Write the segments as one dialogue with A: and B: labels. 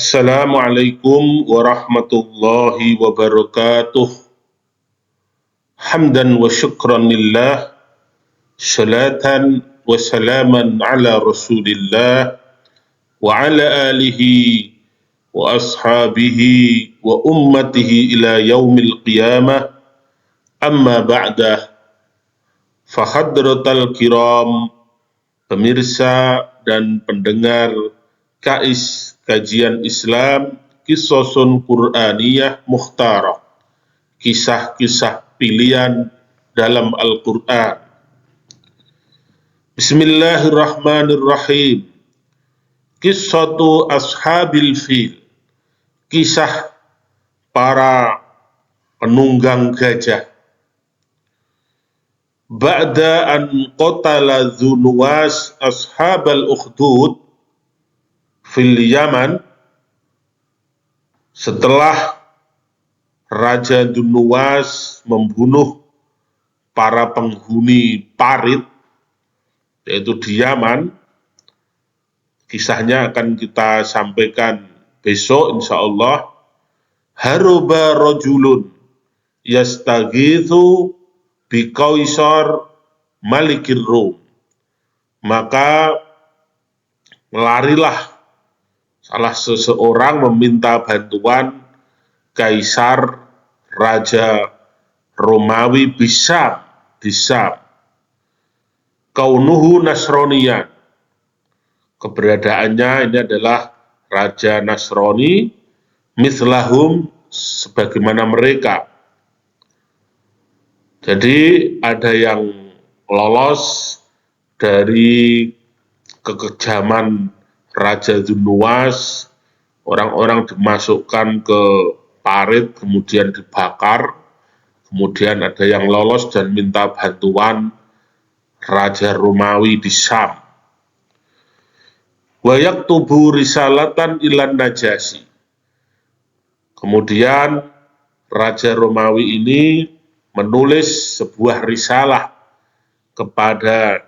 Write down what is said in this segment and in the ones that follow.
A: Assalamualaikum warahmatullahi wabarakatuh. Hamdan wa syukran lillah, salatan wa salaman ala rasulillah, wa ala alihi wa ashabihi wa ummatihi ila yaumil qiyamah. Amma ba'dah, fahadratal kiram, pemirsa dan pendengar KIS Kajian Islam Qisasun Qur'aniyah Mukhtarah, kisah-kisah pilihan dalam Al-Quran. Bismillahirrahmanirrahim. Qissatu ashabil fil, kisah para penunggang gajah. Ba'da an qatala Dzunwas ashabal ukhdud fil Yaman, setelah Raja Dzunwas membunuh para penghuni parit, yaitu di Yaman. Kisahnya akan kita sampaikan besok insyaallah. Haruba rajulun yastaghithu bi Qaisar Malikir Rum, maka larilah salah seseorang meminta bantuan Kaisar Raja Romawi Bisam di Syam. Kaunuhu Nasroniyan, keberadaannya ini adalah Raja Nasrani, mithlahum, sebagaimana mereka. Jadi ada yang lolos dari kekejaman Raja Dzunwas, orang-orang dimasukkan ke parit kemudian dibakar, kemudian ada yang lolos dan minta bantuan Raja Romawi di Syam. Wa yaktubu risalatan ilan Najasyi, kemudian Raja Romawi ini menulis sebuah risalah kepada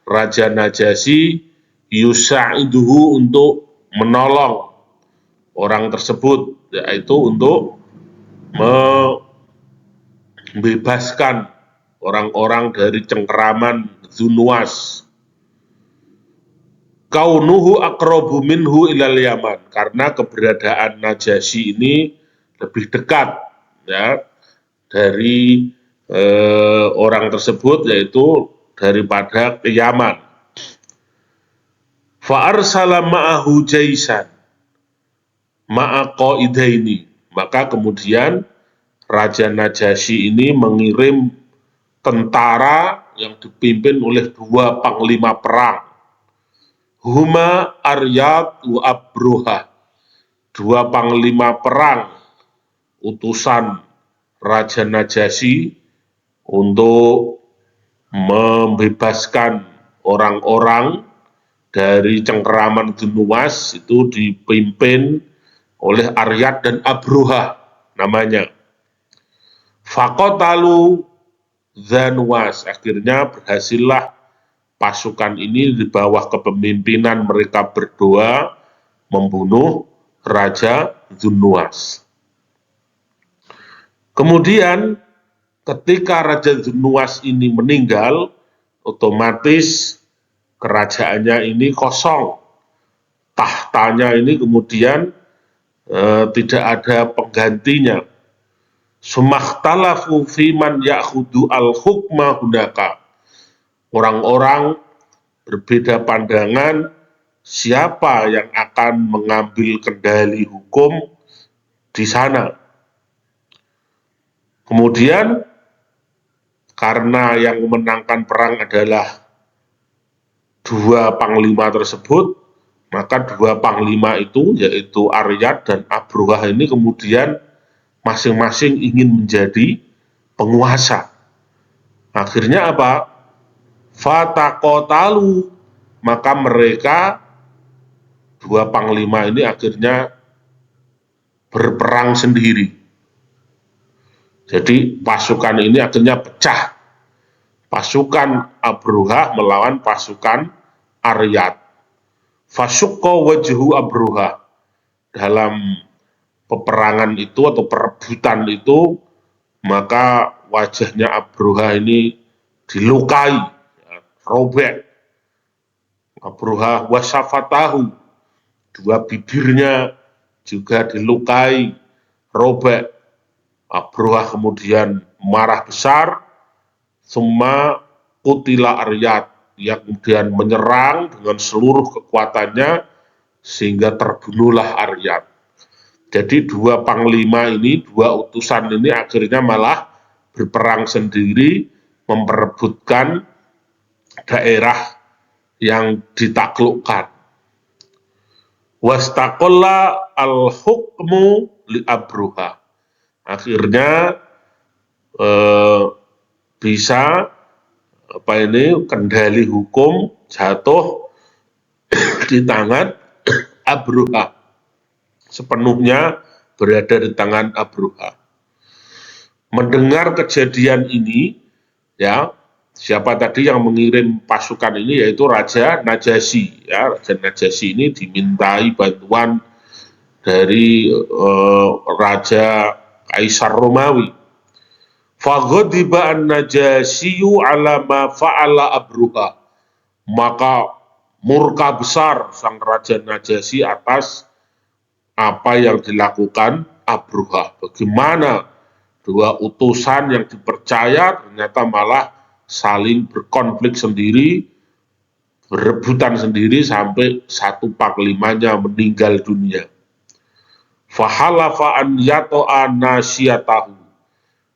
A: Raja Najasyi, yusa'iduhu, untuk menolong orang tersebut, yaitu untuk membebaskan orang-orang dari cengkeraman Dzunwas. Kaunuhu aqrabu minhu ilal Yaman, karena keberadaan Najasyi ini lebih dekat ya dari orang tersebut, yaitu daripada ke Yaman. Fa'arsala ma'ahu jaisan ma'a qaidaini, maka kemudian Raja Najasyi ini mengirim tentara yang dipimpin oleh dua panglima perang. Huma Aryad wa Abruha, dua panglima perang utusan Raja Najasyi untuk membebaskan orang-orang dari cengkeraman Dzunwas, itu dipimpin oleh Aryad dan Abruha namanya. Faqatalu Dzunwas, akhirnya berhasillah pasukan ini di bawah kepemimpinan mereka berdua membunuh Raja Dzunwas. Kemudian ketika Raja Dzunwas ini meninggal, otomatis kerajaannya ini kosong. Tahtanya ini kemudian tidak ada penggantinya. Sumakhtalafu fiman ya'khudu al-hukma hunaka. Orang-orang berbeda pandangan siapa yang akan mengambil kendali hukum di sana. Kemudian karena yang memenangkan perang adalah dua panglima tersebut, maka dua panglima itu, yaitu Aryad dan Abruhah ini, kemudian masing-masing ingin menjadi penguasa. Akhirnya apa? Fataqotalu, maka mereka dua panglima ini akhirnya berperang sendiri. Jadi pasukan ini akhirnya pecah. Pasukan Abruhah melawan pasukan Aryad. Fasyukka wajhu Abruhah, dalam peperangan itu atau perebutan itu, maka wajahnya Abroha ini dilukai, ya, robek. Abroha wasafatahu, dua bibirnya juga dilukai, robek. Abroha kemudian marah besar, summa kutila Aryat, yang kemudian menyerang dengan seluruh kekuatannya sehingga terbunuhlah Aryat. Jadi dua panglima ini, dua utusan ini akhirnya malah berperang sendiri, memperebutkan daerah yang ditaklukkan. Wastaqalla al-hukmu li Abroha. Akhirnya bisa kendali hukum jatuh di tangan Abroha, sepenuhnya berada di tangan Abroha. Mendengar kejadian ini, ya, siapa tadi yang mengirim pasukan ini, yaitu Raja Najasyi. Ya, Raja Najasyi ini dimintai bantuan dari Raja Kaisar Romawi. Faghadiba an-Najasyiyu ala ma fa'ala Abroha. Maka murka besar sang Raja Najasyi atas apa yang dilakukan Abroha. Bagaimana dua utusan yang dipercaya ternyata malah saling berkonflik sendiri, berebutan sendiri sampai satu panglimanya meninggal dunia. Fahalafa an yato'a nasyatahu.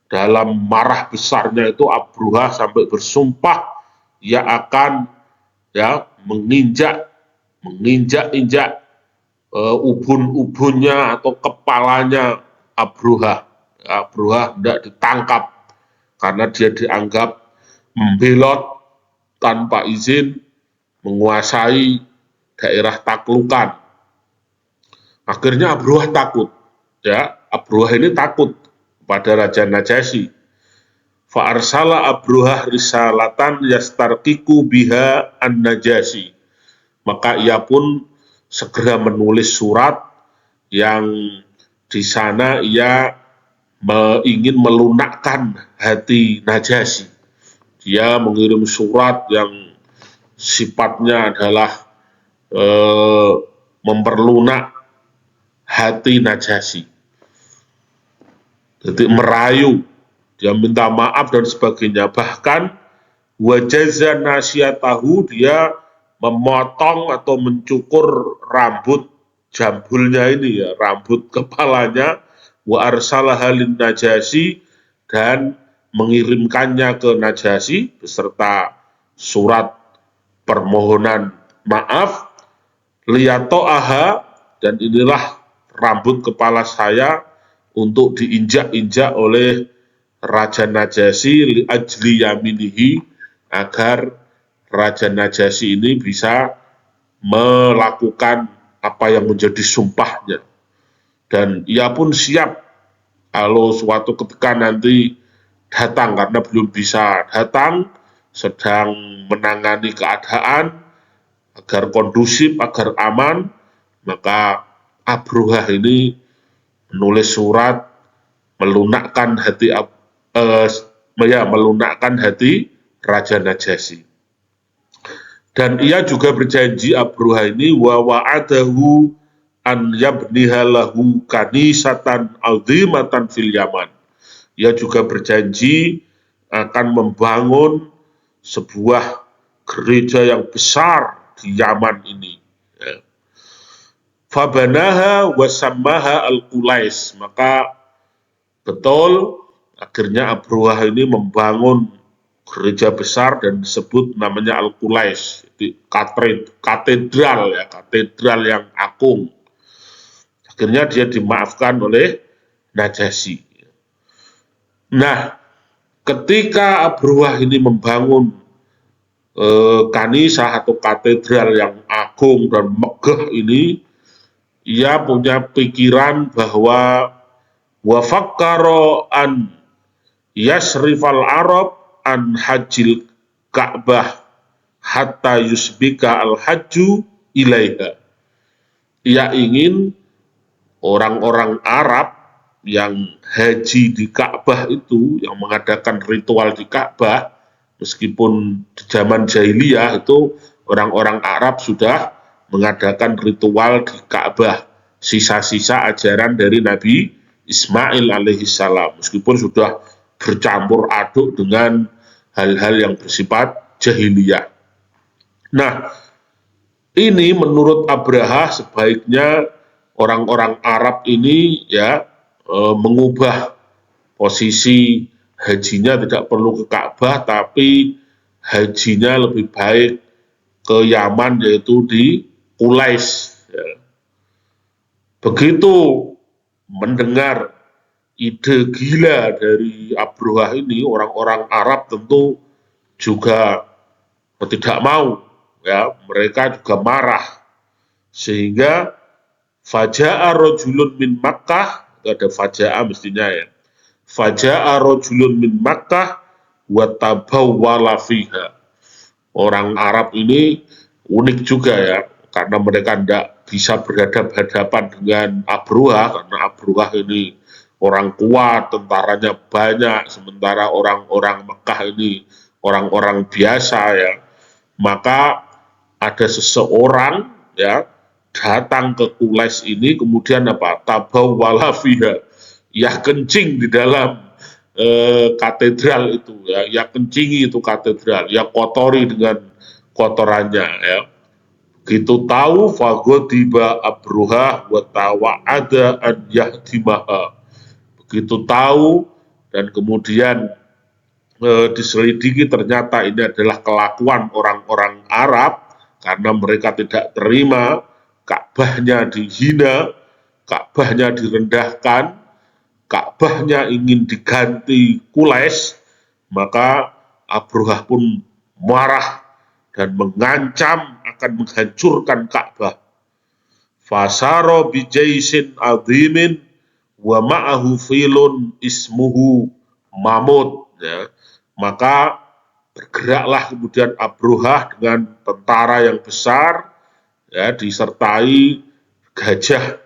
A: Dalam marah besarnya itu Abroha sampai bersumpah ia akan menginjak-injak ubun-ubunnya atau kepalanya Abroha. Abroha tidak ditangkap karena dia dianggap membelot tanpa izin, menguasai daerah taklukan. Akhirnya Abroha takut, ya, Abroha ini takut pada Raja Najasyi. Fa'arsala Abroha risalatan yastarqiku biha an-Najasyi. Maka ia pun segera menulis surat yang di sana ia ingin melunakkan hati Najasyi. Dia mengirim surat yang sifatnya adalah memperlunak hati Najasyi. Jadi merayu, dia minta maaf dan sebagainya. Bahkan wajaza nasyatahu, dia memotong atau mencukur rambut jambulnya ini, ya, rambut kepalanya. Wa arsalaha lin Najasyi, dan mengirimkannya ke Najasyi beserta surat permohonan maaf. Liyato'aha, dan inilah rambut kepala saya untuk diinjak-injak oleh Raja Najasyi li ajli yaminihi, agar Raja Najasyi ini bisa melakukan apa yang menjadi sumpahnya. Dan ia pun siap kalau suatu ketika nanti datang, karena belum bisa datang, sedang menangani keadaan agar kondusif, agar aman, maka Abroha ini menulis surat melunakkan hati Raja Najasyi. Dan ia juga berjanji, Abroha ini, wa wa'adahu an yabniha lahu kanisatan azimatan fil Yaman. Ia juga berjanji akan membangun sebuah gereja yang besar di Yaman ini. Fabanaha wasammaha al-Qulais. Maka betul, akhirnya Abroha ini membangun gereja besar dan disebut namanya Al-Qulais, katedral, ya, katedral yang agung. Akhirnya dia dimaafkan oleh Najasyi. Nah, ketika Abroha ini membangun kanisah atau katedral yang agung dan megah ini, ia punya pikiran bahwa wa fakkara an yasrifal Arab an hajjil Ka'bah hatta yusbika al-hajju ilaiha. Ia ingin orang-orang Arab yang haji di Ka'bah itu, yang mengadakan ritual di Ka'bah, meskipun di zaman jahiliyah itu orang-orang Arab sudah mengadakan ritual di Ka'bah, sisa-sisa ajaran dari Nabi Ismail alaihissalam, meskipun sudah bercampur aduk dengan hal-hal yang bersifat jahiliyah. Nah, ini menurut Abraha sebaiknya orang-orang Arab ini ya mengubah posisi hajinya, tidak perlu ke Ka'bah, tapi hajinya lebih baik ke Yaman, yaitu di Qulais. Ya. Begitu mendengar ide gila dari Abraha ini, orang-orang Arab tentu juga tidak mau, ya, mereka juga marah, sehingga faja'a rajulun min Makkah, itu ada faja'a mestinya ya, faja'a rajulun min Makkah wa tabawwala fiha. Orang Arab ini unik juga ya, karena mereka tidak bisa berhadapan-hadapan dengan Abraha, karena Abraha ini orang kuat, tentaranya banyak, sementara orang-orang Mekah ini orang-orang biasa ya. Maka ada seseorang ya datang ke Qulais ini, kemudian apa? Tabawwala fiha, ya kencing di dalam katedral itu ya kencingi itu katedral, ya kotori dengan kotorannya ya. Begitu tahu faghadiba Abraha wa tawa'ada an yahdimaha. Begitu tahu dan kemudian diselidiki, ternyata ini adalah kelakuan orang-orang Arab, karena mereka tidak terima Ka'bahnya dihina, Ka'bahnya direndahkan, Ka'bahnya ingin diganti Qulais, maka Abraha pun marah dan mengancam akan menghancurkan Ka'bah. Fasaro bijaisin azimin wa ma'ahu filun ismuhu Mamut, ya. Maka bergeraklah kemudian Abraha dengan tentara yang besar, ya, disertai gajah.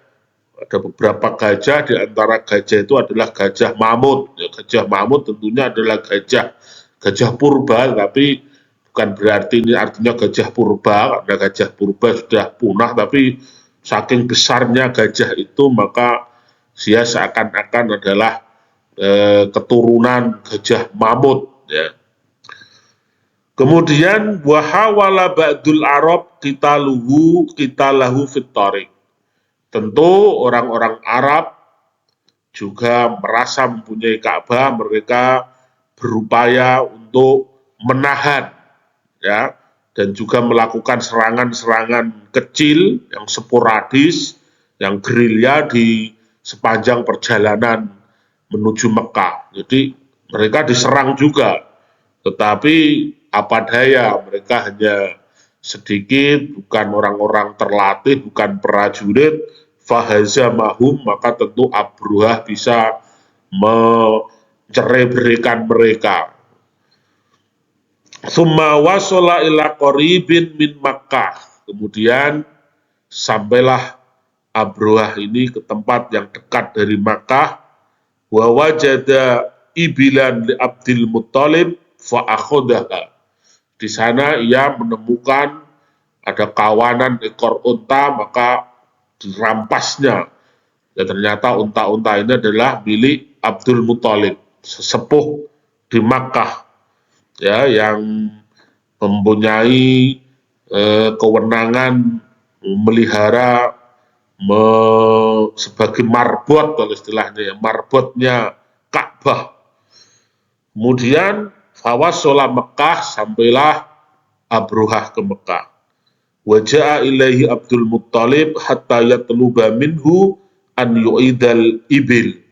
A: Ada beberapa gajah, di antara gajah itu adalah gajah Mamut. Ya, gajah Mamut tentunya adalah gajah purba, tapi bukan berarti ini artinya gajah purba, karena gajah purba sudah punah, tapi saking besarnya gajah itu, maka dia seakan-akan adalah keturunan gajah Mamut. Ya. Kemudian wahawala ba'dul Arab kita lahu fit thariq. Tentu orang-orang Arab juga merasa mempunyai Ka'bah, mereka berupaya untuk menahan ya, dan juga melakukan serangan-serangan kecil yang sporadis, yang gerilya di sepanjang perjalanan menuju Mekah. Jadi mereka diserang juga, tetapi apa daya, mereka hanya sedikit, bukan orang-orang terlatih, bukan prajurit. Fahazamahum, maka tentu Abraha bisa mencerai-beraikan mereka. Summa wasala ila qaribin min Makkah. Kemudian sampailah Abraha ini ke tempat yang dekat dari Makkah. Wa wajada ibilan li Abdul Muttalib fa akhadaha. Di sana ia menemukan ada kawanan ekor unta, maka dirampasnya. Ya, ternyata unta-unta ini adalah milik Abdul Muttalib, sesepuh di Makkah, ya, yang mempunyai kewenangan memelihara sebagai marbot, kalau istilahnya ya, marbotnya Ka'bah. Kemudian fawasola Mekah, sampailah Abraha ke Mekah. Waja'a ilaihi Abdul Muttalib hatta yatluba minhu an yu'idal ibil.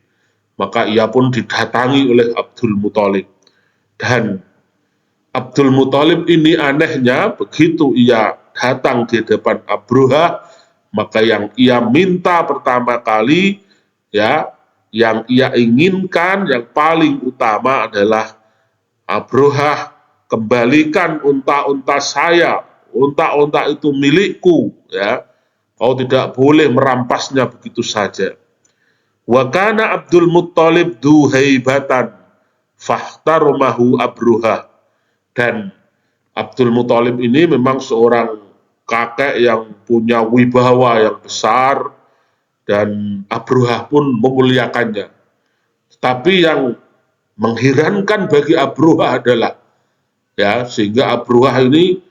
A: Maka ia pun didatangi oleh Abdul Muttalib. Dan Abdul Muttalib ini anehnya, begitu ia datang di depan Abraha, maka yang ia minta pertama kali, ya, yang ia inginkan, yang paling utama adalah Abraha, kembalikan unta-unta saya, unta-unta itu milikku, ya. Kau tidak boleh merampasnya begitu saja. Wa kana Abdul Muttalib du haibatan fahtarumahu Abruha. Dan Abdul Muthalib ini memang seorang kakek yang punya wibawa yang besar dan Abruhah pun memuliakannya. Tapi yang mengherankan bagi Abruhah adalah sehingga Abruhah ini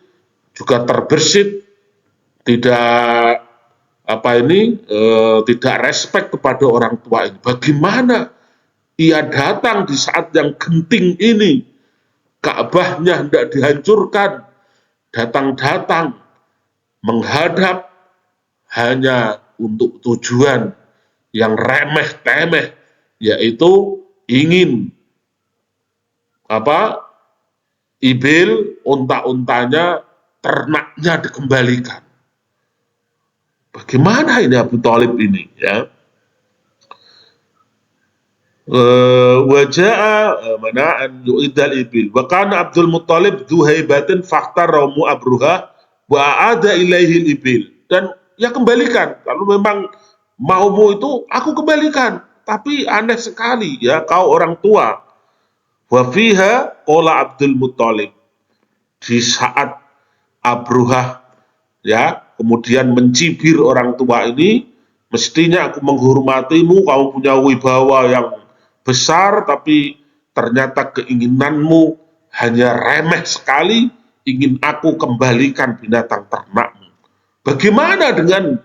A: juga terbersit tidak tidak respect kepada orang tua ini. Bagaimana ia datang di saat yang genting ini, Ka'bahnya hendak dihancurkan, datang-datang menghadap hanya untuk tujuan yang remeh-temeh, yaitu ingin ibil, unta-untanya, ternaknya dikembalikan. Bagaimana ini Abu Thalib ini, ya? Waja'a mana'an yu'idal ibil wa kana Abdul Muttalib dhu haibatin fakhtaramu Abruha wa a'ada ilaihi ibil, dan ya kembalikan, kalau memang maumu itu aku kembalikan, tapi aneh sekali ya kau orang tua. Wa fiha qala Abdul Muttalib, di saat Abruhah kemudian mencibir orang tua ini, mestinya aku menghormatimu, kamu punya wibawa yang besar, tapi ternyata keinginanmu hanya remeh sekali, ingin aku kembalikan binatang ternakmu. Bagaimana dengan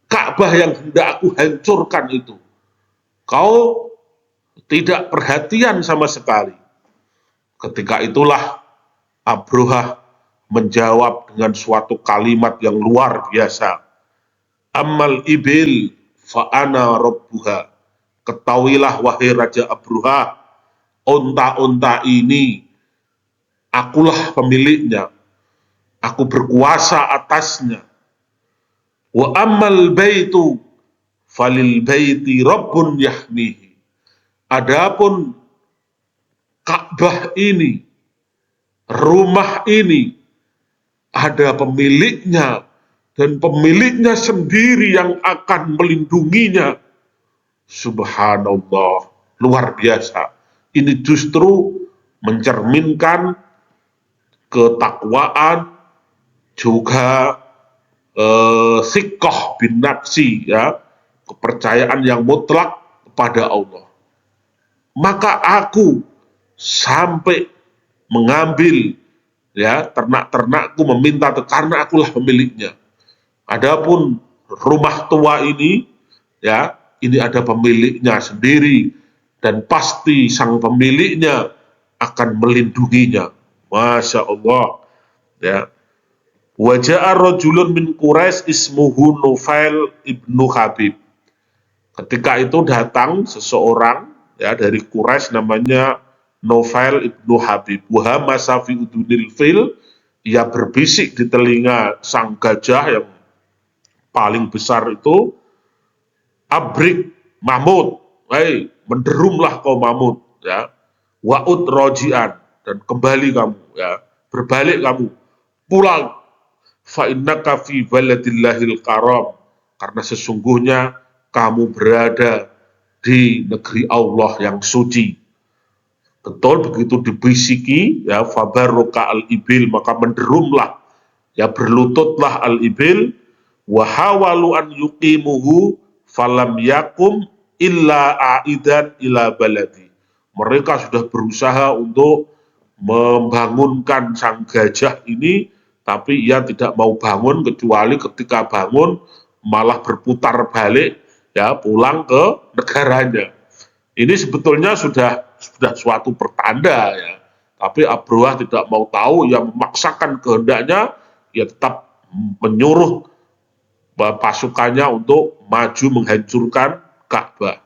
A: Ka'bah yang hendak aku hancurkan itu? Kau tidak perhatian sama sekali. Ketika itulah Abruhah menjawab dengan suatu kalimat yang luar biasa. Ammal ibil fa'ana rabbuha. Ketahuilah wahai Raja Abruhah, unta-unta ini akulah pemiliknya, aku berkuasa atasnya. Wa ammal baitu falil baiti rabbun yahmihi. Adapun Ka'bah ini, rumah ini, ada pemiliknya, dan pemiliknya sendiri yang akan melindunginya. Subhanallah, luar biasa. Ini justru mencerminkan ketakwaan, juga siqah bin nafsi, kepercayaan yang mutlak kepada Allah. Maka aku sampai mengambil ternak-ternakku, meminta karena akulah pemiliknya. Adapun rumah tua ini, ini ada pemiliknya sendiri, dan pasti sang pemiliknya akan melindunginya. Masya Allah. Waja'a rajulun min Quraisy ismuhu Nufail ibnu Habib. Ketika itu datang seseorang dari Quraisy namanya Nufail ibnu Habib. Wahama safi udunil fil, ia berbisik di telinga sang gajah yang paling besar itu, abrik Mahmud, menderumlah kau Mahmud, wa'ud rojian, dan kembali kamu, berbalik kamu, pulang, fa'innaka fi baladillahil karam, karena sesungguhnya kamu berada di negeri Allah yang suci. Betul, begitu dibisiki, fabarroka al-ibil, maka menderumlah, berlututlah al-ibil, wahawalu an yuqimuhu falam yakum illa aidan ila baladi. Mereka sudah berusaha untuk membangunkan sang gajah ini, tapi ia tidak mau bangun, kecuali ketika bangun malah berputar balik pulang ke negaranya. Ini sebetulnya sudah suatu pertanda, tapi Abruhah tidak mau tahu, ia memaksakan kehendaknya, ia tetap menyuruh pasukannya untuk maju menghancurkan Ka'bah.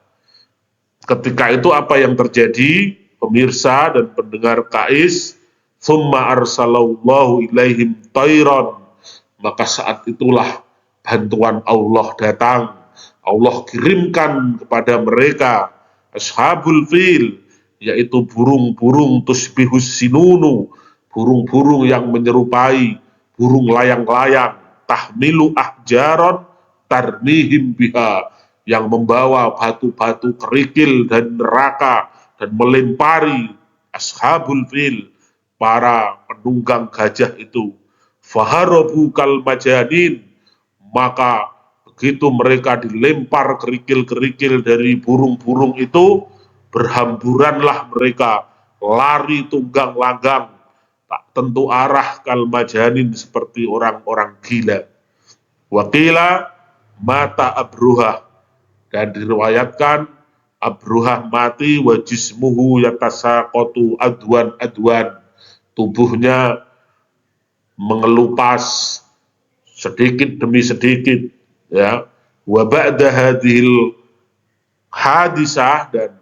A: Ketika itu apa yang terjadi, pemirsa dan pendengar KAIS? Tsumma arsalallahu ilaihim tayran. Maka saat itulah bantuan Allah datang. Allah kirimkan kepada mereka ashabul fil, yaitu burung-burung tusbihus sinunu, burung-burung yang menyerupai burung layang-layang, tahmilu ahjaron tarmihim biha, yang membawa batu-batu kerikil dan neraka dan melempari ashabul fil, para penunggang gajah itu. Faharobu kal majanin, maka begitu mereka dilempar kerikil-kerikil dari burung-burung itu, berhamburanlah mereka, lari tunggang langgang, tak tentu arah kal majanin, seperti orang-orang gila. Wakila mata Abruhah, dan diriwayatkan Abruhah mati, wa jismuhu yatasaqatu adwan, tubuhnya mengelupas sedikit demi sedikit, ya. Wa ba'da hadhil hadisah, dan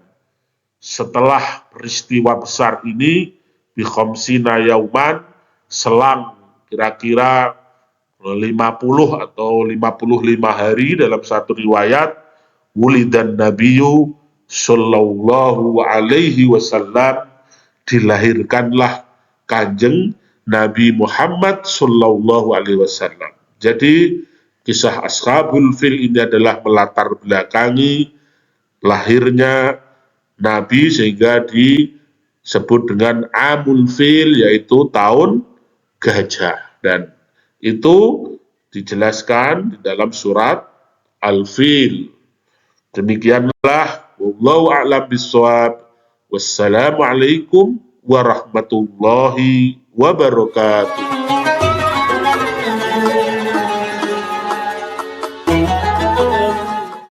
A: setelah peristiwa besar ini, bi khamsina yauman, selang kira-kira 50 atau 55 hari dalam satu riwayat, wulidan nabiyyu sallallahu alaihi wasallam, dilahirkanlah Kanjeng Nabi Muhammad sallallahu alaihi wasallam. Jadi kisah Ashabul Fil ini adalah melatar belakangi lahirnya Nabi, sehingga disebut dengan Amul Fil, yaitu tahun gajah. Dan itu dijelaskan di dalam surat Al-Fil. Demikianlah, wallahu a'lam bishawab. Wassalamualaikum warahmatullahi wabarakatuh.